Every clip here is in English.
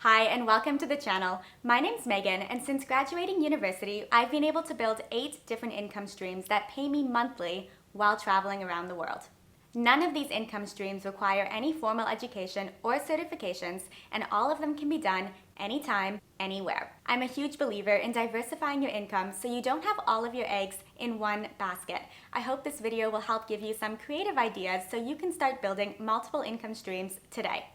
Hi and welcome to the channel. My name's Megan, and since graduating university, I've been able to build 8 different income streams that pay me monthly while traveling around the world. None of these income streams require any formal education or certifications, and all of them can be done anytime, anywhere. I'm a huge believer in diversifying your income so you don't have all of your eggs in one basket. I hope this video will help give you some creative ideas so you can start building multiple income streams today.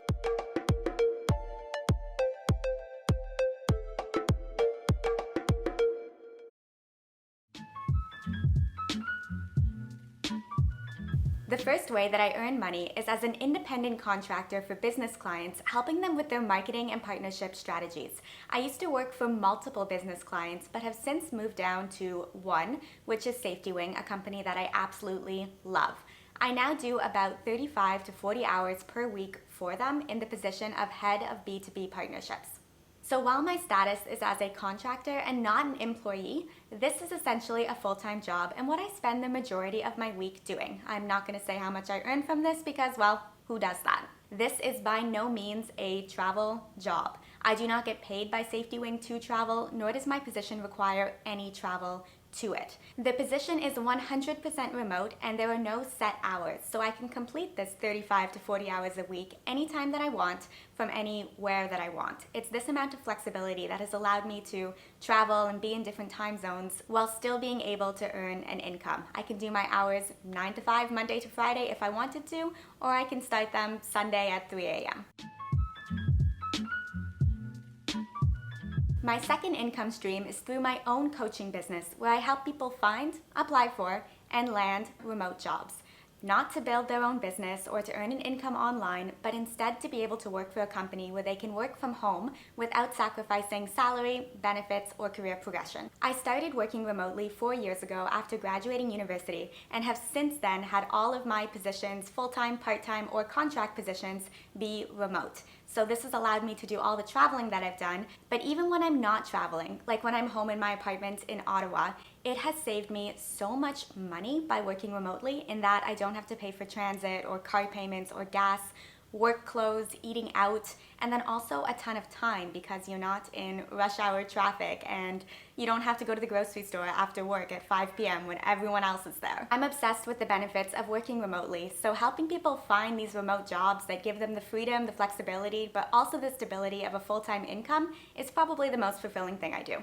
The first way that I earn money is as an independent contractor for business clients, helping them with their marketing and partnership strategies. I used to work for multiple business clients, but have since moved down to one, which is Safety Wing, a company that I absolutely love. I now do about 35 to 40 hours per week for them in the position of head of B2B partnerships. So while my status is as a contractor and not an employee, this is essentially a full-time job and what I spend the majority of my week doing. I'm not going to say how much I earn from this because, well, who does that? This is by no means a travel job. I do not get paid by Safety Wing to travel, nor does my position require any travel to it. The position is 100% remote and there are no set hours, so I can complete this 35 to 40 hours a week anytime that I want from anywhere that I want. It's this amount of flexibility that has allowed me to travel and be in different time zones while still being able to earn an income. I can do my hours 9 to 5 Monday to Friday if I wanted to, or I can start them Sunday at 3 a.m. My second income stream is through my own coaching business where I help people find, apply for, and land remote jobs. Not to build their own business or to earn an income online, but instead to be able to work for a company where they can work from home without sacrificing salary, benefits, or career progression. I started working remotely 4 years ago after graduating university and have since then had all of my positions, full-time, part-time, or contract positions, be remote. So this has allowed me to do all the traveling that I've done, but even when I'm not traveling, like when I'm home in my apartment in Ottawa, it has saved me so much money by working remotely in that I don't have to pay for transit or car payments or gas, work clothes, eating out, and then also a ton of time because you're not in rush hour traffic and you don't have to go to the grocery store after work at 5 p.m. when everyone else is there. I'm obsessed with the benefits of working remotely, so helping people find these remote jobs that give them the freedom, the flexibility, but also the stability of a full-time income is probably the most fulfilling thing I do.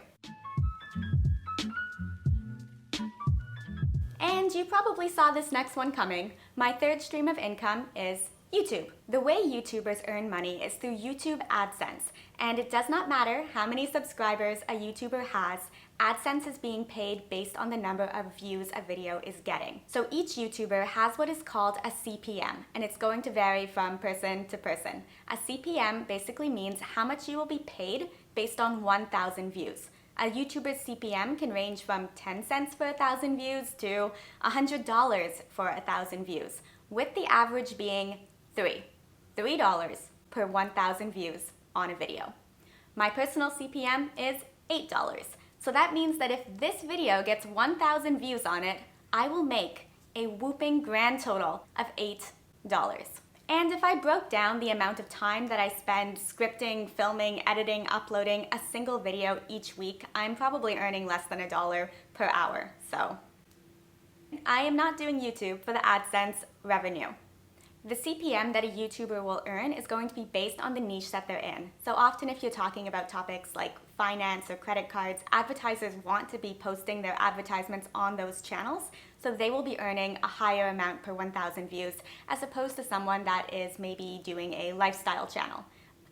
And you probably saw this next one coming. My third stream of income is YouTube. The way YouTubers earn money is through YouTube AdSense, and it does not matter how many subscribers a YouTuber has, AdSense is being paid based on the number of views a video is getting. So each YouTuber has what is called a CPM, and it's going to vary from person to person. A CPM basically means how much you will be paid based on 1,000 views. A YouTuber's CPM can range from 10 cents for 1,000 views to $100 for 1,000 views, with the average being $3 per 1,000 views on a video. My personal CPM is $8. So that means that if this video gets 1,000 views on it, I will make a whooping grand total of $8. And if I broke down the amount of time that I spend scripting, filming, editing, uploading a single video each week, I'm probably earning less than $1 per hour. So I am not doing YouTube for the AdSense revenue. The CPM that a YouTuber will earn is going to be based on the niche that they're in. So often if you're talking about topics like finance or credit cards, advertisers want to be posting their advertisements on those channels, so they will be earning a higher amount per 1,000 views as opposed to someone that is maybe doing a lifestyle channel.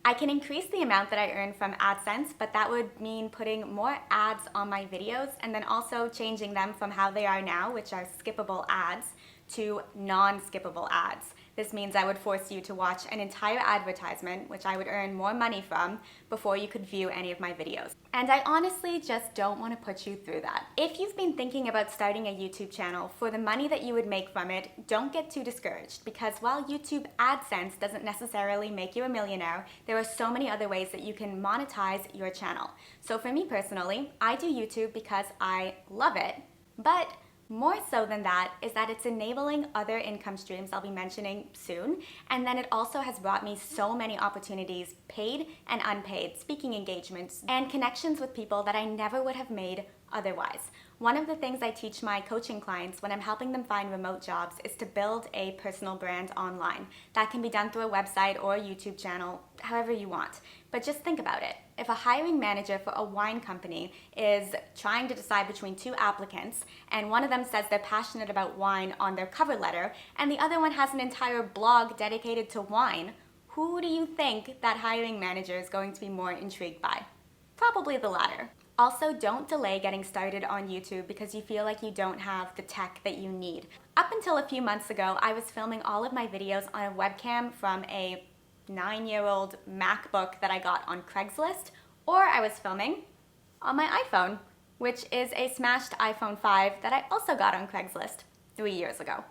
I can increase the amount that I earn from AdSense, but that would mean putting more ads on my videos and then also changing them from how they are now, which are skippable ads, to non-skippable ads. This means I would force you to watch an entire advertisement, which I would earn more money from, before you could view any of my videos. And I honestly just don't want to put you through that. If you've been thinking about starting a YouTube channel, for the money that you would make from it, don't get too discouraged, because while YouTube AdSense doesn't necessarily make you a millionaire, there are so many other ways that you can monetize your channel. So for me personally, I do YouTube because I love it, but More so than that is that it's enabling other income streams I'll be mentioning soon, and then it also has brought me so many opportunities, paid and unpaid, speaking engagements, and connections with people that I never would have made otherwise. One of the things I teach my coaching clients when I'm helping them find remote jobs is to build a personal brand online. That can be done through a website or a YouTube channel, however you want. But just think about it. If a hiring manager for a wine company is trying to decide between two applicants, and one of them says they're passionate about wine on their cover letter, and the other one has an entire blog dedicated to wine, who do you think that hiring manager is going to be more intrigued by? Probably the latter. Also, don't delay getting started on YouTube because you feel like you don't have the tech that you need. Up until a few months ago, I was filming all of my videos on a webcam from a 9-year-old MacBook that I got on Craigslist, or I was filming on my iPhone, which is a smashed iPhone 5 that I also got on Craigslist 3 years ago.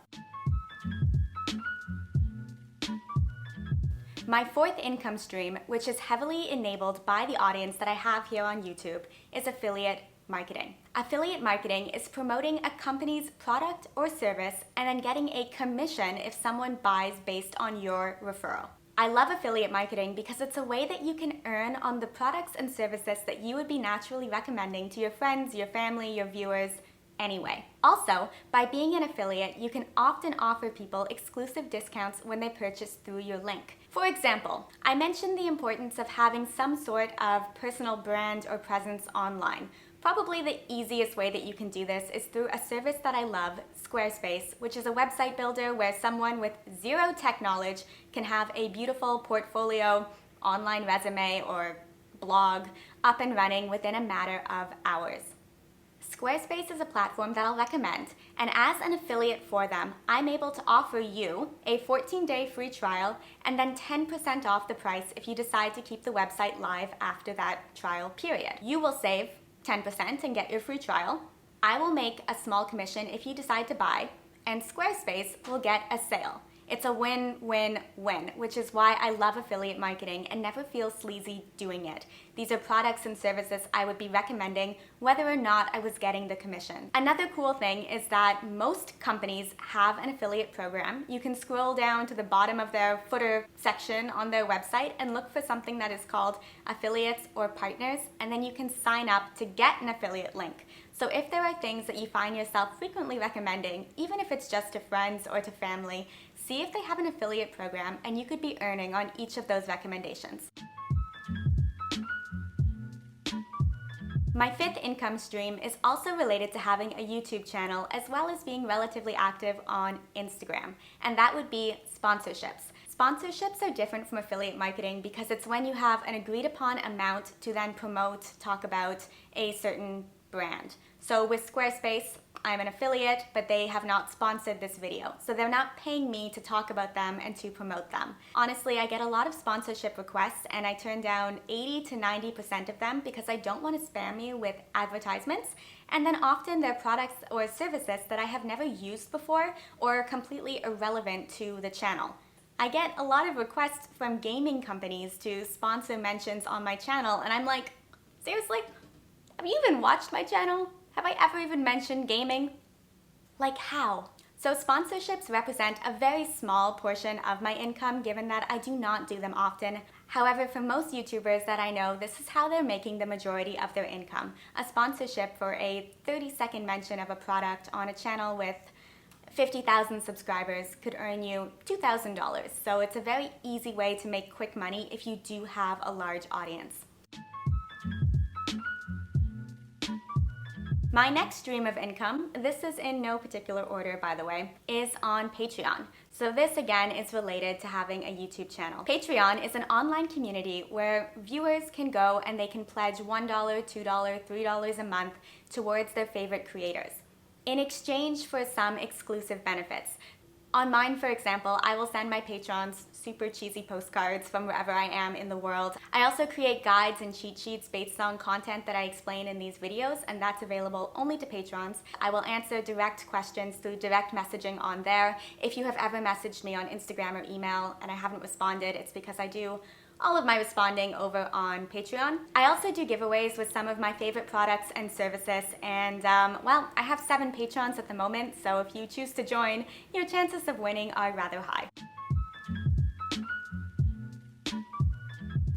My fourth income stream, which is heavily enabled by the audience that I have here on YouTube, is affiliate marketing. Affiliate marketing is promoting a company's product or service and then getting a commission if someone buys based on your referral. I love affiliate marketing because it's a way that you can earn on the products and services that you would be naturally recommending to your friends, your family, your viewers, anyway. Also, by being an affiliate, you can often offer people exclusive discounts when they purchase through your link. For example, I mentioned the importance of having some sort of personal brand or presence online. Probably the easiest way that you can do this is through a service that I love, Squarespace, which is a website builder where someone with zero tech knowledge can have a beautiful portfolio, online resume, or blog up and running within a matter of hours. Squarespace is a platform that I'll recommend, and as an affiliate for them, I'm able to offer you a 14-day free trial and then 10% off the price if you decide to keep the website live after that trial period. You will save 10% and get your free trial. I will make a small commission if you decide to buy, and Squarespace will get a sale. It's a win-win-win, which is why I love affiliate marketing and never feel sleazy doing it. These are products and services I would be recommending whether or not I was getting the commission. Another cool thing is that most companies have an affiliate program. You can scroll down to the bottom of their footer section on their website and look for something that is called affiliates or partners, and then you can sign up to get an affiliate link. So if there are things that you find yourself frequently recommending, even if it's just to friends or to family, see if they have an affiliate program and you could be earning on each of those recommendations. My fifth income stream is also related to having a YouTube channel as well as being relatively active on Instagram, and that would be sponsorships. Sponsorships are different from affiliate marketing because it's when you have an agreed upon amount to then promote, talk about a certain brand. So with Squarespace, I'm an affiliate, but they have not sponsored this video. So they're not paying me to talk about them and to promote them. Honestly, I get a lot of sponsorship requests and I turn down 80 to 90% of them because I don't want to spam you with advertisements. And then often they're products or services that I have never used before or are completely irrelevant to the channel. I get a lot of requests from gaming companies to sponsor mentions on my channel, and I'm like, seriously? Have you even watched my channel? Have I ever even mentioned gaming? Like how? So sponsorships represent a very small portion of my income given that I do not do them often. However, for most YouTubers that I know, this is how they're making the majority of their income. A sponsorship for a 30-second mention of a product on a channel with 50,000 subscribers could earn you $2,000. So it's a very easy way to make quick money if you do have a large audience. My next stream of income, this is in no particular order by the way, is on Patreon. So this again is related to having a YouTube channel. Patreon is an online community where viewers can go and they can pledge $1, $2, $3 a month towards their favorite creators in exchange for some exclusive benefits. On mine, for example, I will send my patrons super cheesy postcards from wherever I am in the world. I also create guides and cheat sheets based on content that I explain in these videos, and that's available only to patrons. I will answer direct questions through direct messaging on there. If you have ever messaged me on Instagram or email and I haven't responded, it's because I do all of my responding over on Patreon. I also do giveaways with some of my favorite products and services, and well, I have 7 patrons at the moment, so if you choose to join, your chances of winning are rather high.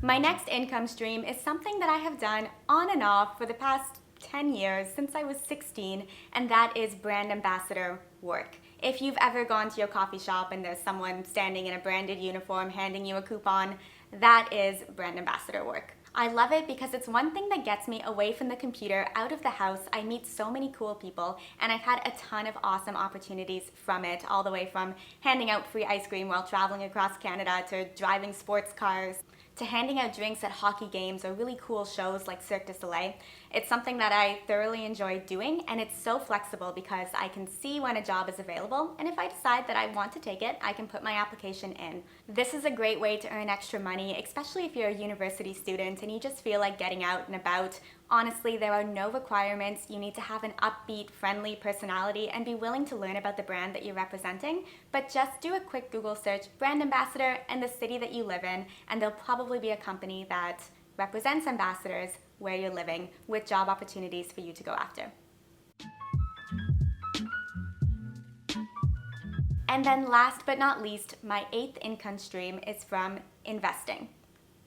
My next income stream is something that I have done on and off for the past 10 years, since I was 16, and that is brand ambassador work. If you've ever gone to your coffee shop and there's someone standing in a branded uniform handing you a coupon, that is brand ambassador work. I love it because it's one thing that gets me away from the computer, out of the house. I meet so many cool people, and I've had a ton of awesome opportunities from it, all the way from handing out free ice cream while traveling across Canada, to driving sports cars, to handing out drinks at hockey games or really cool shows like Cirque du Soleil. It's something that I thoroughly enjoy doing, and it's so flexible because I can see when a job is available, and if I decide that I want to take it, I can put my application in. This is a great way to earn extra money, especially if you're a university student and you just feel like getting out and about. Honestly, there are no requirements. You need to have an upbeat, friendly personality and be willing to learn about the brand that you're representing, but just do a quick Google search, brand ambassador, and the city that you live in, and there'll probably be a company that represents ambassadors where you're living with job opportunities for you to go after. And then last but not least, my 8th income stream is from investing.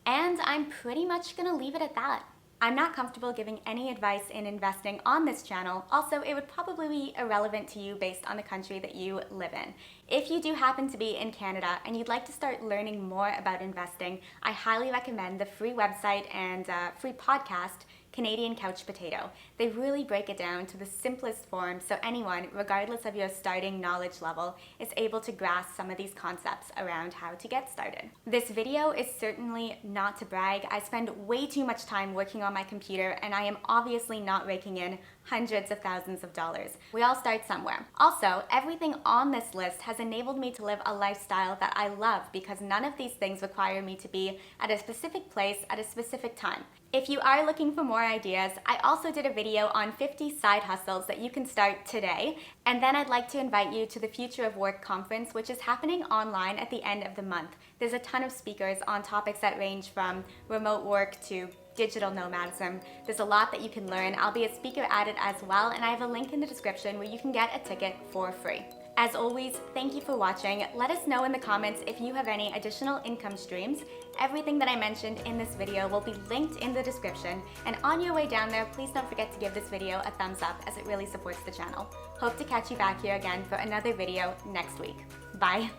And I'm pretty much gonna leave it at that. I'm not comfortable giving any advice in investing on this channel. Also, it would probably be irrelevant to you based on the country that you live in. If you do happen to be in Canada and you'd like to start learning more about investing, I highly recommend the free website and free podcast, Canadian Couch Potato. They really break it down to the simplest form so anyone, regardless of your starting knowledge level, is able to grasp some of these concepts around how to get started. This video is certainly not to brag. I spend way too much time working on my computer, and I am obviously not raking in hundreds of thousands of dollars. We all start somewhere. Also, everything on this list has enabled me to live a lifestyle that I love because none of these things require me to be at a specific place at a specific time. If you are looking for more ideas, I also did a video on 50 side hustles that you can start today, and then I'd like to invite you to the Future of Work conference, which is happening online at the end of the month. There's a ton of speakers on topics that range from remote work to digital nomadism. There's a lot that you can learn. I'll be a speaker at it as well, and I have a link in the description where you can get a ticket for free. As always, thank you for watching. Let us know in the comments if you have any additional income streams. Everything that I mentioned in this video will be linked in the description, and on your way down there, please don't forget to give this video a thumbs up as it really supports the channel. Hope to catch you back here again for another video next week. Bye.